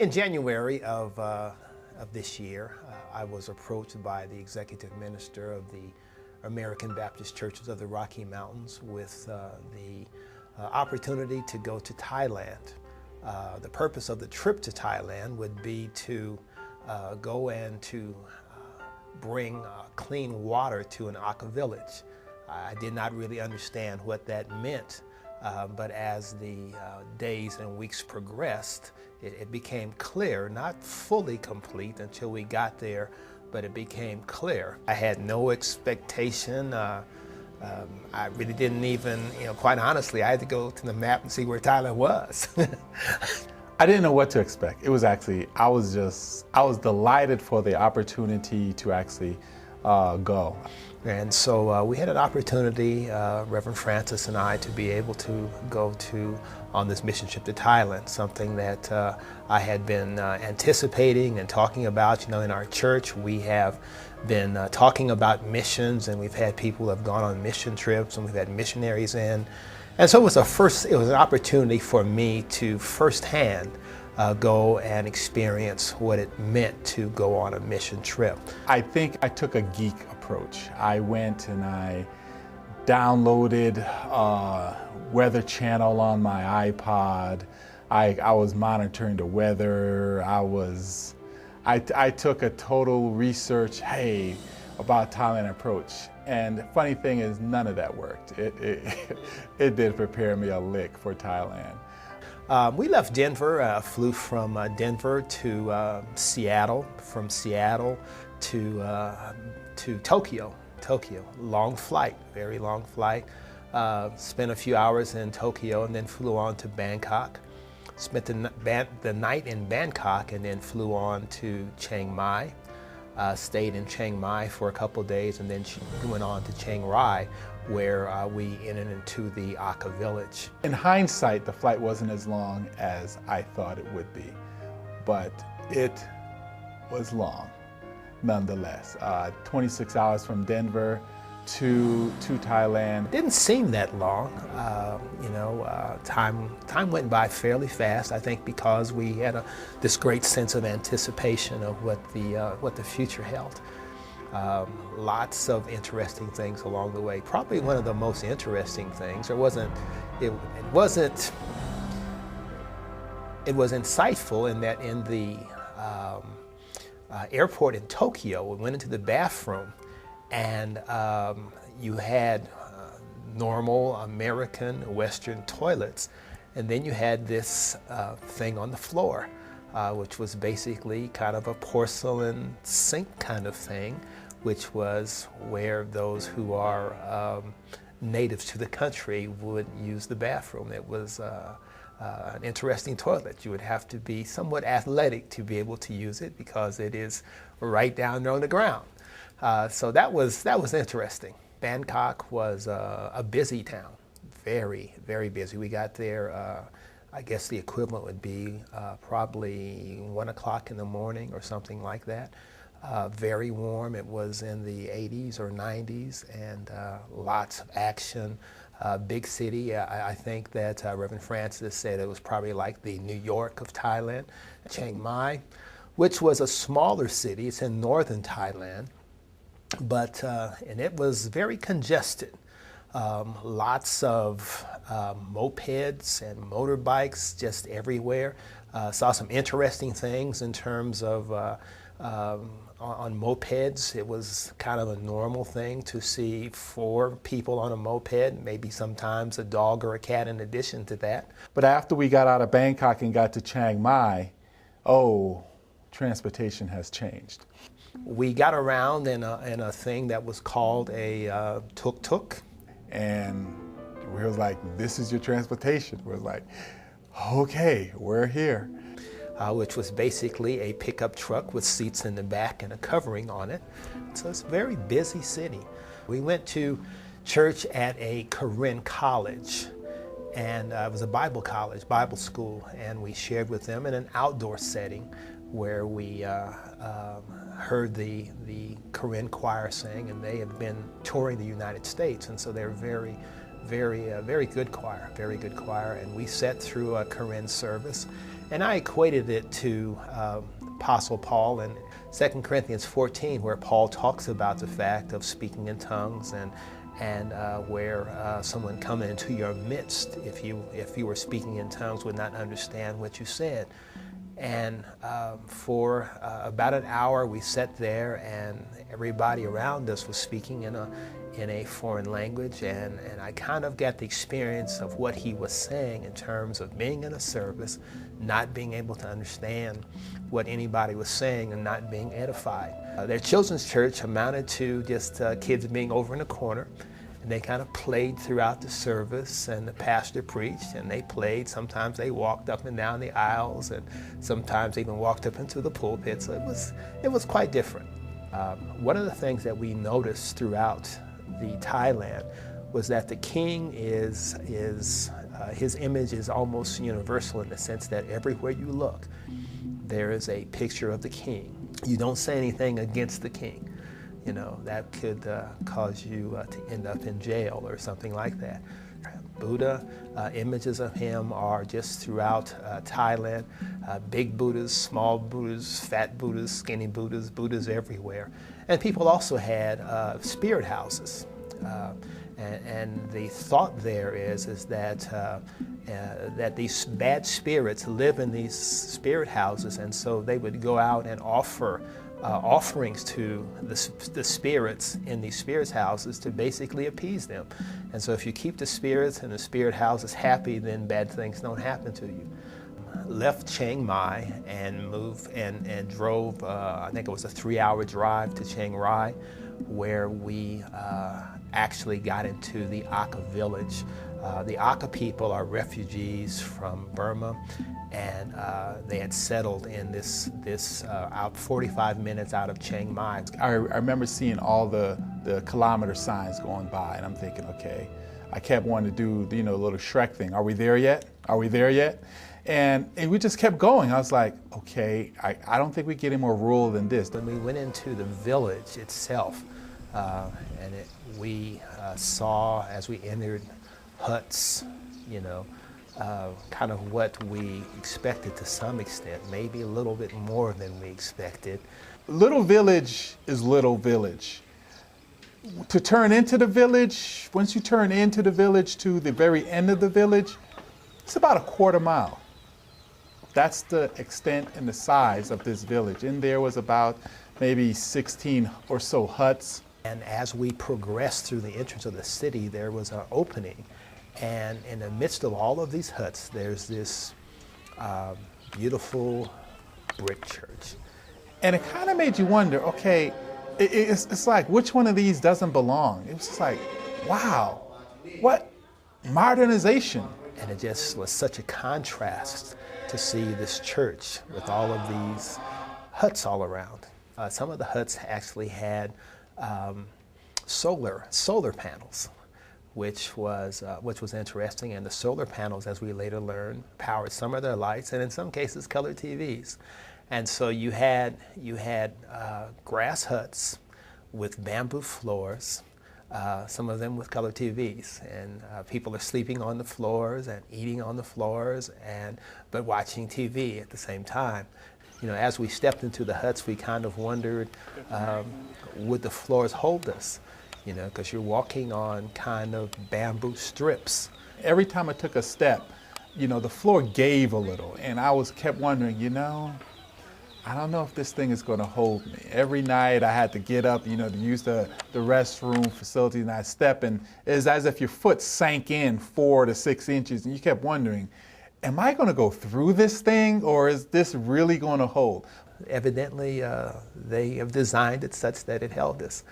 In January of this year, I was approached by the executive minister of the American Baptist Churches of the Rocky Mountains with the opportunity to go to Thailand. The purpose of the trip to Thailand would be to go and to bring clean water to an Aka village. I did not really understand what that meant, but as the days and weeks progressed, it became clear, not fully complete until we got there, but it became clear. I had no expectation. I really didn't even, quite honestly, I had to go to the map and see where Thailand was. I didn't know what to expect. It was actually, I was delighted for the opportunity to actually go. And so we had an opportunity, Reverend Francis and I, to be able to go on this mission trip to Thailand, something that I had been anticipating and talking about. In our church, we have been talking about missions, and we've had people who have gone on mission trips, and we've had missionaries in. And so it was an opportunity for me to firsthand go and experience what it meant to go on a mission trip. I think I took a geek approach. I went and I downloaded Weather Channel on my iPod. I was monitoring the weather. I took a total research, about Thailand approach. And the funny thing is, none of that worked. It did prepare me a lick for Thailand. We left Denver, flew from Denver to Seattle, from Seattle to Tokyo. Long flight, very long flight. Spent a few hours in Tokyo and then flew on to Bangkok. Spent the night in Bangkok and then flew on to Chiang Mai. Stayed in Chiang Mai for a couple days and then went on to Chiang Rai, where we entered into the Aka village. In hindsight, the flight wasn't as long as I thought it would be, but it was long nonetheless. 26 hours from Denver to Thailand. Didn't seem that long. Time went by fairly fast, I think, because we had this great sense of anticipation of what the future held. Lots of interesting things along the way. Probably one of the most interesting things, it was insightful in that in the airport in Tokyo, we went into the bathroom and you had normal American Western toilets, and then you had this thing on the floor, which was basically kind of a porcelain sink kind of thing, which was where those who are natives to the country would use the bathroom. It was an interesting toilet. You would have to be somewhat athletic to be able to use it because it is right down there on the ground. So that was interesting. Bangkok was a busy town, very, very busy. We got there, I guess the equivalent would be probably 1 o'clock in the morning or something like that. Very warm. It was in the 80s or 90s, and lots of action. Big city. I think that Reverend Francis said it was probably like the New York of Thailand. Chiang Mai, which was a smaller city. It's in northern Thailand, but and it was very congested. Lots of mopeds and motorbikes just everywhere. Saw some interesting things in terms of on mopeds. It was kind of a normal thing to see 4 people on a moped, maybe sometimes a dog or a cat in addition to that. But after we got out of Bangkok and got to Chiang Mai, transportation has changed. We got around in a thing that was called a tuk-tuk. And we was like, this is your transportation. We're like, okay, we're here. Which was basically a pickup truck with seats in the back and a covering on it. So it's a very busy city. We went to church at a Korean college, and it was a Bible college, Bible school, and we shared with them in an outdoor setting where we heard the Korean choir sing, and they have been touring the United States, and so they're very good choir, and we sat through a Korean service. And I equated it to Apostle Paul in 2 Corinthians 14, where Paul talks about the fact of speaking in tongues, and where someone coming into your midst, if you were speaking in tongues, would not understand what you said. And for about an hour we sat there, and everybody around us was speaking in a foreign language, and I kind of got the experience of what he was saying in terms of being in a service, not being able to understand what anybody was saying and not being edified. Their children's church amounted to just kids being over in a corner, and they kind of played throughout the service, and the pastor preached, and they played. Sometimes they walked up and down the aisles, and sometimes even walked up into the pulpit, so it was quite different. One of the things that we noticed throughout the Thailand was that the king his image is almost universal, in the sense that everywhere you look, there is a picture of the king. You don't say anything against the king. You know, that could cause you to end up in jail or something like that. Buddha, images of him are just throughout Thailand. Big Buddhas, small Buddhas, fat Buddhas, skinny Buddhas, Buddhas everywhere. And people also had spirit houses. And the thought there is that these bad spirits live in these spirit houses, and so they would go out and offer offerings to the spirits in these spirits houses to basically appease them. And so if you keep the spirits in the spirit houses happy, then bad things don't happen to you. Left Chiang Mai and moved and drove, I think it was a 3-hour drive to Chiang Rai, where we actually got into the Aka village. The Aka people are refugees from Burma, and they had settled in this out 45 minutes out of Chiang Mai. I remember seeing all the kilometer signs going by, and I'm thinking, okay, I kept wanting to do the little Shrek thing. Are we there yet? Are we there yet? And we just kept going. I was like, okay, I don't think we get any more rural than this. When we went into the village itself, we saw, as we entered, huts, kind of what we expected to some extent, maybe a little bit more than we expected. Little village is little village. To turn into the village, once you turn into the village to the very end of the village, it's about a quarter mile. That's the extent and the size of this village. And there was about maybe 16 or so huts. And as we progressed through the entrance of the city, there was an opening. And in the midst of all of these huts, there's this beautiful brick church. And it kind of made you wonder, okay, it's like, which one of these doesn't belong? It was just like, wow, what modernization. And it just was such a contrast to see this church with all of these huts all around. Some of the huts actually had solar panels, which was interesting. And the solar panels, as we later learned, powered some of their lights, and in some cases color TVs. And so you had grass huts with bamboo floors, some of them with color TVs, and people are sleeping on the floors and eating on the floors, but watching TV at the same time. As we stepped into the huts, we kind of wondered, would the floors hold us? Because you're walking on kind of bamboo strips. Every time I took a step, the floor gave a little, and I kept wondering, I don't know if this thing is going to hold me. Every night I had to get up, to use the restroom facility, and I'd step, and it's as if your foot sank in 4 to 6 inches, and you kept wondering, am I going to go through this thing, or is this really going to hold? Evidently, they have designed it such that it held us.